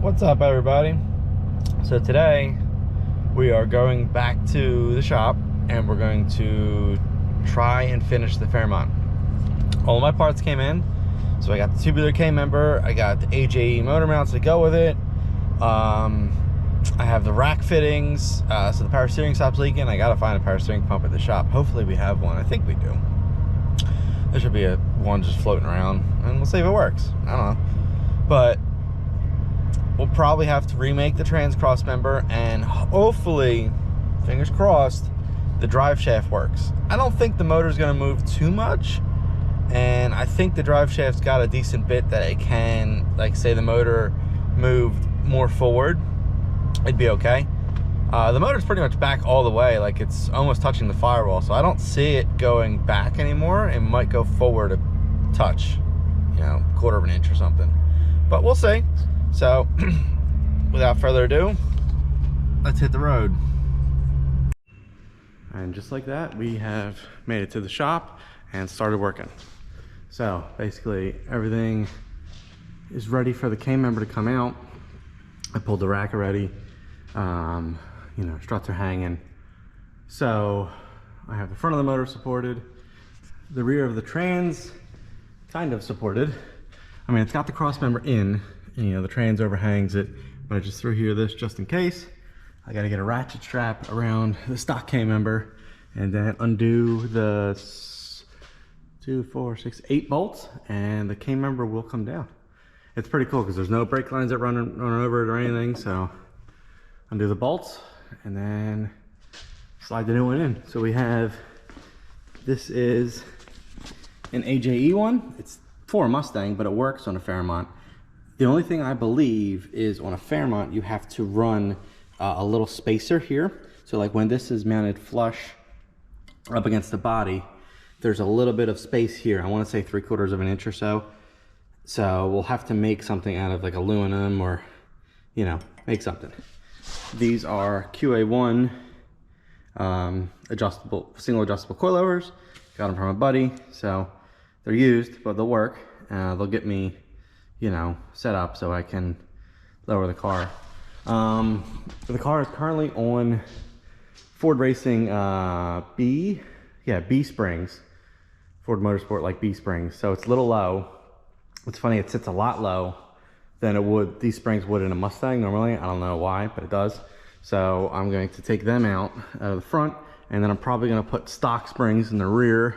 What's up, everybody? So today we are going back to the shop and we're going to try and finish the Fairmont. All of my parts came in, so I got the tubular K member, I got the AJE motor mounts to go with it, I have the rack fittings, so the power steering stops leaking. I gotta find a power steering pump at the shop. Hopefully we have one. I think we do. There should be one just floating around, and we'll see if it works. I don't know, but we'll probably have to remake the trans cross member, and hopefully, fingers crossed, the drive shaft works. I don't think the motor's gonna move too much, and I think the drive shaft's got a decent bit that it can, like, say the motor moved more forward, it'd be okay. The motor's pretty much back all the way, like it's almost touching the firewall, so I don't see it going back anymore. It might go forward a touch, you know, quarter of an inch or something, but we'll see. So without further ado, let's hit the road. And just like that, we have made it to the shop and started working. So basically everything is ready for the K member to come out. I pulled the rack already. You know, struts are hanging. So I have the front of the motor supported, the rear of the trans kind of supported. I mean, it's got the cross member in, and, you know, the trans overhangs it, but I just threw here this just in case. I got to get a ratchet strap around the stock K member and then undo the 2, 4, 6, 8 bolts, and the K member will come down. It's pretty cool because there's no brake lines that run over it or anything. So undo the bolts and then slide the new one in. So we have, this is an AJE one. It's for a Mustang, but it works on a Fairmont. The only thing I believe is on a Fairmont you have to run a little spacer here. So like when this is mounted flush up against the body, there's a little bit of space here. I want to say 3/4 of an inch or so. So we'll have to make something out of like aluminum, or, you know, make something. These are QA1 single adjustable coilovers. Got them from a buddy, so they're used, but they'll work. They'll get me, you know, set up so I can lower the car. The car is currently on Ford Racing B springs. Ford Motorsport, like B springs, so it's a little low. It's funny, it sits a lot low than it would, these springs would in a Mustang normally. I don't know why, but it does. So I'm going to take them out of the front, and then I'm probably going to put stock springs in the rear,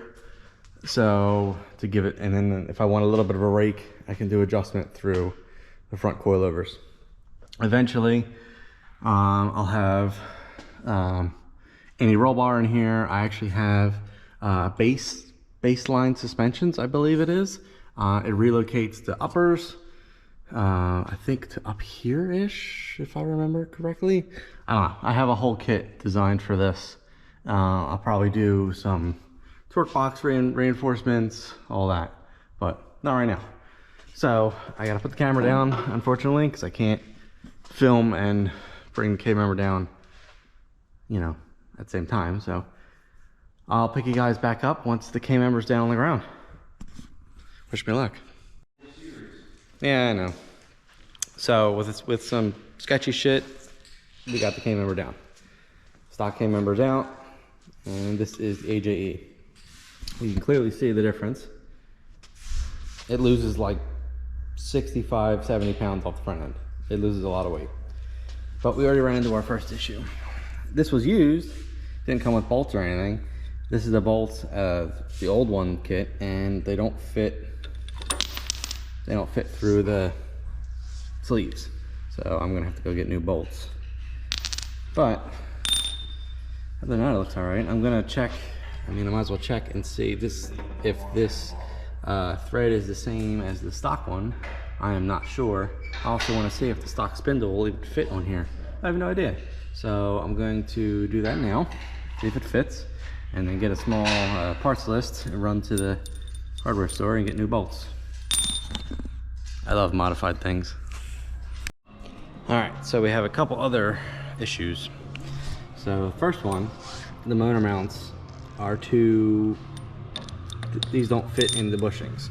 so to give it, and then if I want a little bit of a rake, I can do adjustment through the front coilovers. Eventually I'll have any roll bar in here. I actually have baseline suspensions, I believe it is. It relocates the uppers, I think to up here-ish, if I remember correctly. I don't know. I have a whole kit designed for this. I'll probably do some torque box reinforcements, all that, but not right now. So I gotta put the camera down, unfortunately, because I can't film and bring the K member down, you know, at the same time. So I'll pick you guys back up once the K member's down on the ground. Wish me luck. Yeah, I know. So with some sketchy shit, we got the K member down. Stock K member's out, and this is the AJE. You can clearly see the difference. It loses like 65, 70 pounds off the front end. It loses a lot of weight. But we already ran into our first issue. This was used, didn't come with bolts or anything. This is the bolts of the old one kit, and they don't fit through the sleeves. So I'm gonna have to go get new bolts. But other than that, it looks all right. I'm gonna check, I might as well check and see if this thread is the same as the stock one. I am not sure. I also wanna see if the stock spindle will even fit on here. I have no idea. So I'm going to do that now, see if it fits, and then get a small parts list and run to the hardware store and get new bolts. I love modified things. All right, so we have a couple other issues. So first one, the motor mounts are these don't fit in the bushings.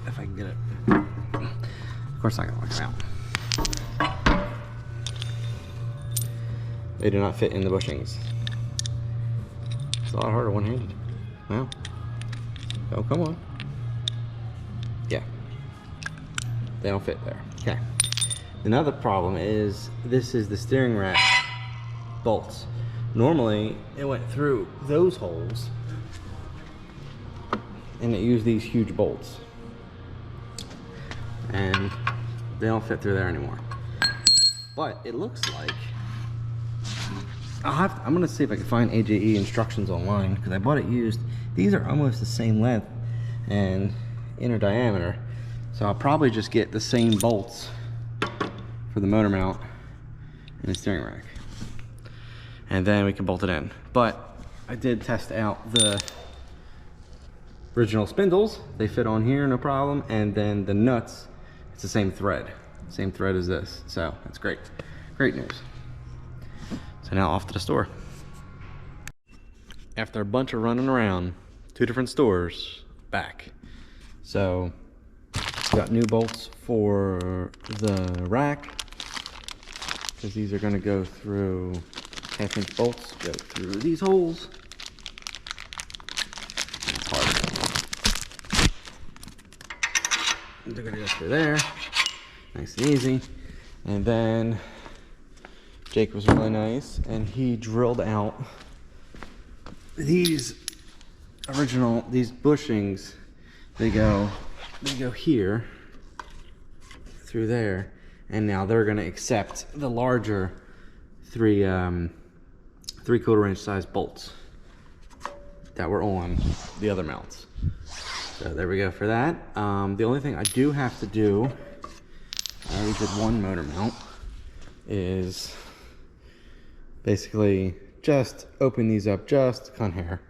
If I can get it. Of course I can work it out. They do not fit in the bushings. It's a lot harder one-handed. Well, oh, come on. Yeah, they don't fit there. Okay. Another problem is this is the steering rack bolts. Normally, it went through those holes and it used these huge bolts. And they don't fit through there anymore. But it looks like I'm gonna see if I can find AJE instructions online, because I bought it used. These are almost the same length and inner diameter, so I'll probably just get the same bolts for the motor mount and the steering rack, and then we can bolt it in. But I did test out the original spindles. They fit on here, no problem. And then the nuts, it's the same thread as this, so that's great news. So now off to the store. After a bunch of running around 2 different stores, back. So got new bolts for the rack, because these are going to go through 1/2-inch bolts, go through these holes. It's hard. They're going to go through there, nice and easy. And then Jake was really nice, and he drilled out these bushings. They go here through there, and now they're going to accept the larger 3/4-inch size bolts that were on the other mounts. So there we go for that. The only thing I do have to do, I already did one motor mount, is basically just open these up just on here.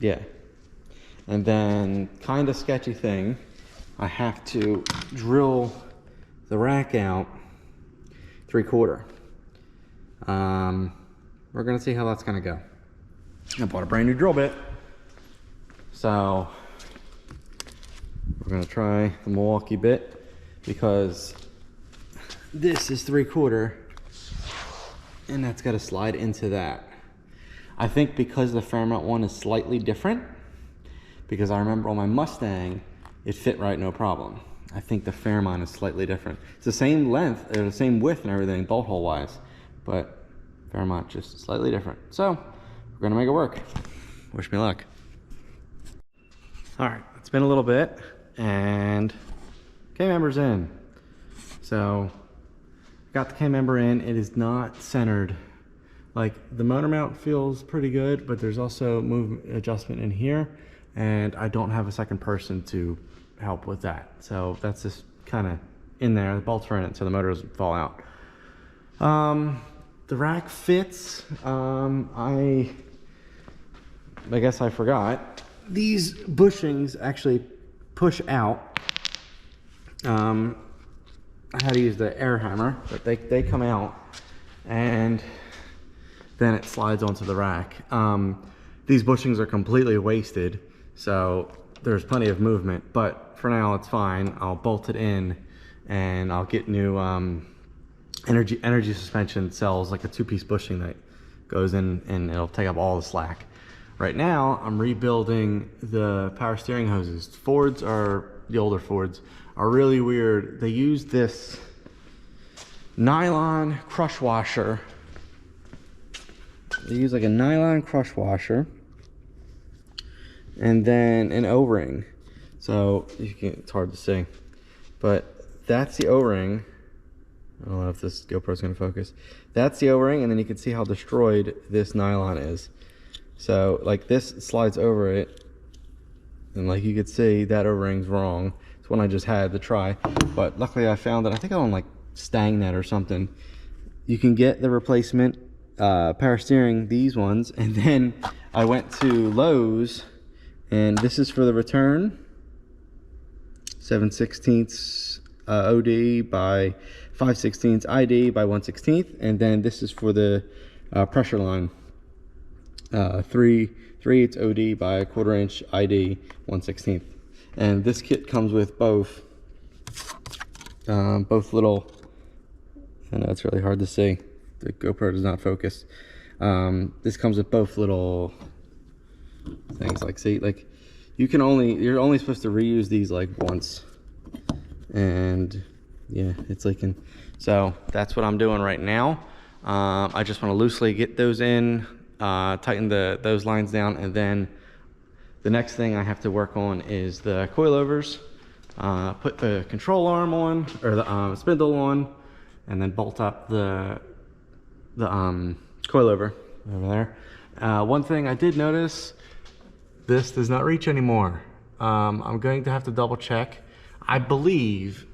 Yeah. And then, kind of sketchy thing, I have to drill the rack out 3/4. We're gonna see how that's gonna go. I bought a brand new drill bit, so we're gonna try the Milwaukee bit, because this is 3/4 and that's got to slide into that. I think because the Fairmont one is slightly different, because I remember on my Mustang it fit right, no problem. I think the Fairmont is slightly different. It's the same length, or the same width and everything, bolt hole wise, but Fairmont just slightly different. So we're gonna make it work. Wish me luck. All right, it's been a little bit, and K-member's in. So got the K-member in. It is not centered. Like, the motor mount feels pretty good, but there's also movement adjustment in here, and I don't have a second person to help with that. So that's just kind of in there. The bolts are in it so the motor doesn't fall out. The rack fits. I guess I forgot. These bushings actually push out. I had to use the air hammer, but they come out, and then it slides onto the rack. These bushings are completely wasted, so there's plenty of movement, but for now it's fine. I'll bolt it in, and I'll get new energy suspension cells, like a 2-piece bushing that goes in, and it'll take up all the slack. Right now I'm rebuilding the power steering hoses. Fords are, the older Fords are really weird. They use this nylon crush washer. They use like a nylon crush washer and then an O-ring. So it's hard to see, but that's the O-ring. I don't know if this GoPro's gonna focus. That's the O-ring, and then you can see how destroyed this nylon is. So like this slides over it, and like you could see that O-ring's wrong. It's one I just had to try, but luckily I found that, I think on like StangNet or something, you can get the replacement power steering, these ones. And then I went to Lowe's, and this is for the return 7/16 OD by 5/16 ID by 1/16, and then this is for the pressure line 3/8 OD by 1/4 inch ID 1/16. And this kit comes with both little I know it's really hard to see. The GoPro does not focus. This comes with both little things, like, see, like you're only supposed to reuse these like once, and yeah, it's like so that's what I'm doing right now. I just want to loosely get those in, tighten those lines down, and then the next thing I have to work on is the coilovers. Put the control arm on, or the spindle on, and then bolt up the coilover over there. One thing I did notice, this does not reach anymore. I'm going to have to double check. I believe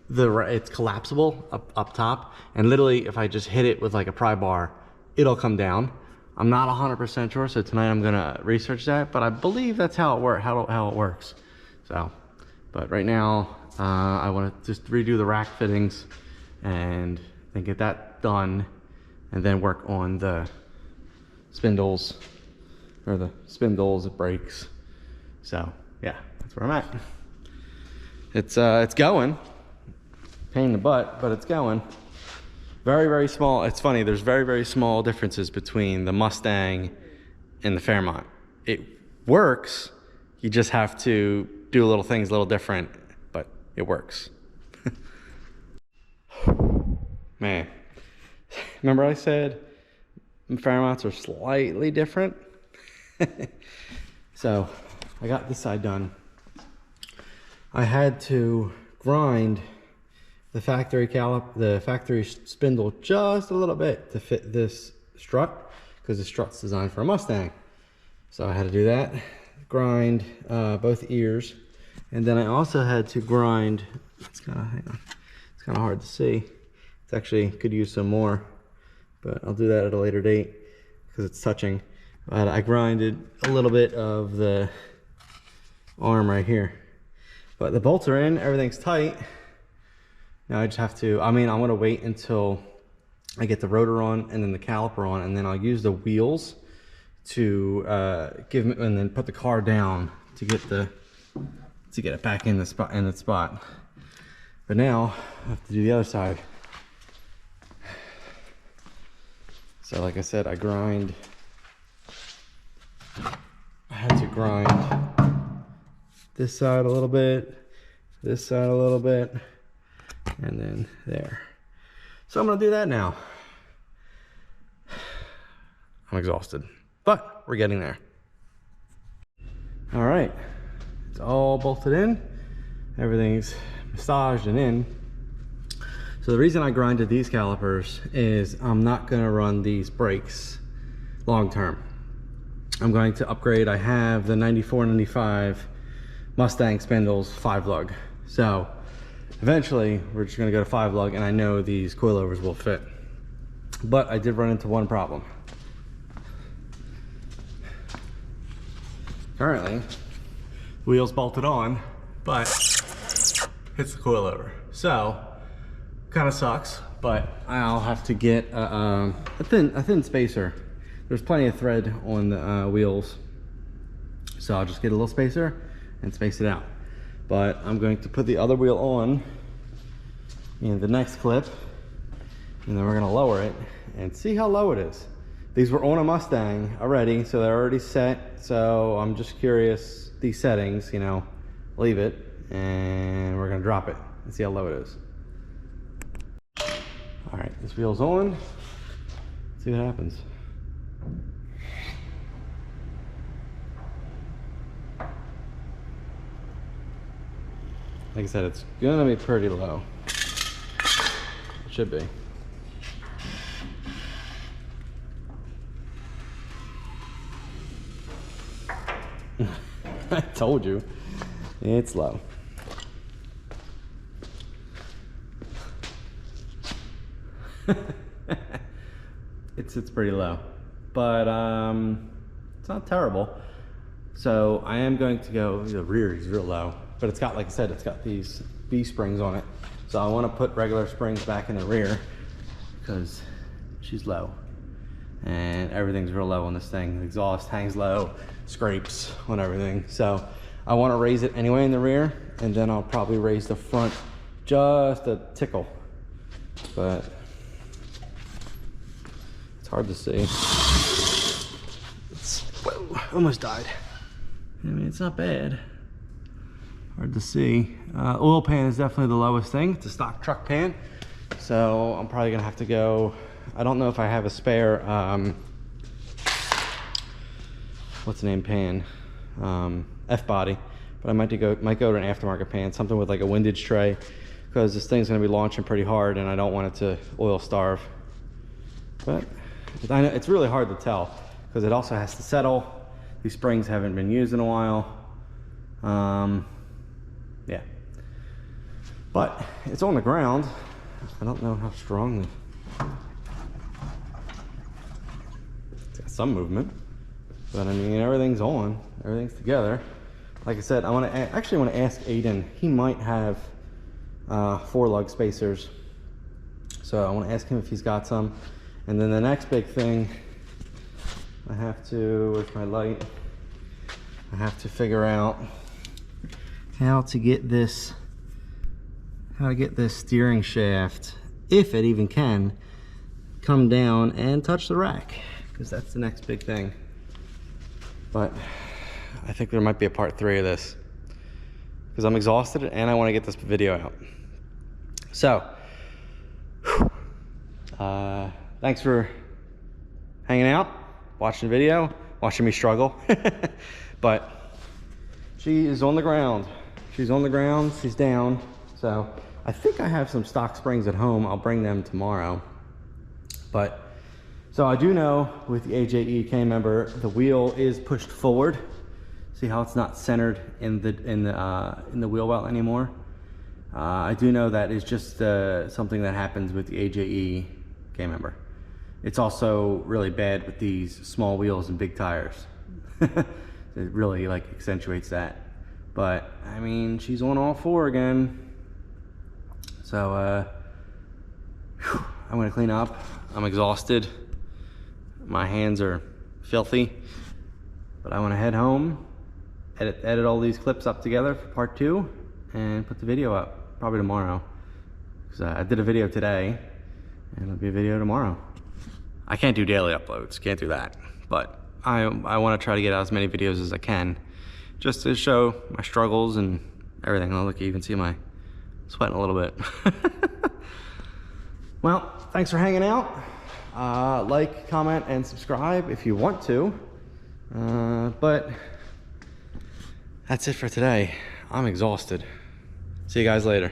it's collapsible up top, and literally if I just hit it with like a pry bar, it'll come down. I'm not 100% sure, so tonight I'm gonna research that, but I believe that's how it works. So, but right now I want to just redo the rack fittings and then get that done, and then work on the spindles, or the brakes. So yeah, that's where I'm at. It's going. Pain in the butt, but it's going. Very, very small. It's funny, there's very, very small differences between the Mustang and the Fairmont. It works, you just have to do little things a little different, but it works. Man, remember I said Fairmonts are slightly different? So I got this side done. I had to grind the factory spindle just a little bit to fit this strut, because the strut's designed for a Mustang. So I had to do that, grind both ears, and then I also had to grind, it's kind of hard to see. It's actually could use some more, but I'll do that at a later date because it's touching. But I grinded a little bit of the arm right here, but the bolts are in, everything's tight. Now I just have to, I'm gonna wait until I get the rotor on and then the caliper on, and then I'll use the wheels to and then put the car down to get it back in the spot. But now I have to do the other side. So like I said, I had to grind this side a little bit, this side a little bit, and then there. So I'm gonna do that now. I'm exhausted, but we're getting there. All right, it's all bolted in. Everything's massaged and in. So the reason I grinded these calipers is I'm not gonna run these brakes long term. I'm going to upgrade. I have the 94, 95 Mustang spindles 5-lug. So eventually we're just gonna go to 5-lug, and I know these coilovers will fit. But I did run into one problem. Currently, wheels bolted on, but hits the coilover. So, kind of sucks, but I'll have to get a thin spacer. There's plenty of thread on the wheels, so I'll just get a little spacer and space it out. But I'm going to put the other wheel on in the next clip, and then we're gonna lower it and see how low it is. These were on a Mustang already, so they're already set. So I'm just curious, these settings, you know, leave it, and we're gonna drop it and see how low it is. All right, this wheel's on. Let's see what happens. Like I said, it's gonna be pretty low. It should be. I told you, it's low. It's pretty low, but it's not terrible. So I am going to go, the rear is real low, but it's got, like I said, it's got these B springs on it. So I want to put regular springs back in the rear because she's low and everything's real low on this thing. The exhaust hangs low, scrapes on everything. So I want to raise it anyway in the rear, and then I'll probably raise the front just a tickle. But hard to see. Whoa, almost died. I mean, it's not bad. Hard to see. Oil pan is definitely the lowest thing. It's a stock truck pan. So I'm probably gonna have to go, I don't know if I have a spare, what's the name pan? F-body. But I might go to an aftermarket pan, something with like a windage tray, because this thing's gonna be launching pretty hard and I don't want it to oil starve. But I know it's really hard to tell because it also has to settle. These springs haven't been used in a while. Yeah. But it's on the ground. I don't know how strongly. It's got some movement. But I mean, everything's on. Everything's together. Like I said, I actually want to ask Aiden. He might have 4 lug spacers. So I want to ask him if he's got some. And then the next big thing, I have to, with my light, I have to figure out how to get this steering shaft, if it even can, come down and touch the rack, because that's the next big thing. But I think there might be a part 3 of this, because I'm exhausted and I want to get this video out. So, thanks for hanging out, watching the video, watching me struggle. But she is on the ground. She's on the ground, she's down. So I think I have some stock springs at home. I'll bring them tomorrow. But so I do know with the AJE K member, the wheel is pushed forward. See how it's not centered in the wheel well anymore? I do know that is just something that happens with the AJE K member. It's also really bad with these small wheels and big tires. It really like accentuates that. But I mean, she's on all 4 again. So I'm gonna clean up. I'm exhausted. My hands are filthy. But I wanna head home, edit all these clips up together for part 2 and put the video up probably tomorrow. Because I did a video today and it'll be a video tomorrow. I can't do daily uploads, can't do that. But I want to try to get out as many videos as I can, just to show my struggles and everything. Oh, look, you can see my sweating a little bit. Well, thanks for hanging out. Like, comment, and subscribe if you want to. But that's it for today. I'm exhausted. See you guys later.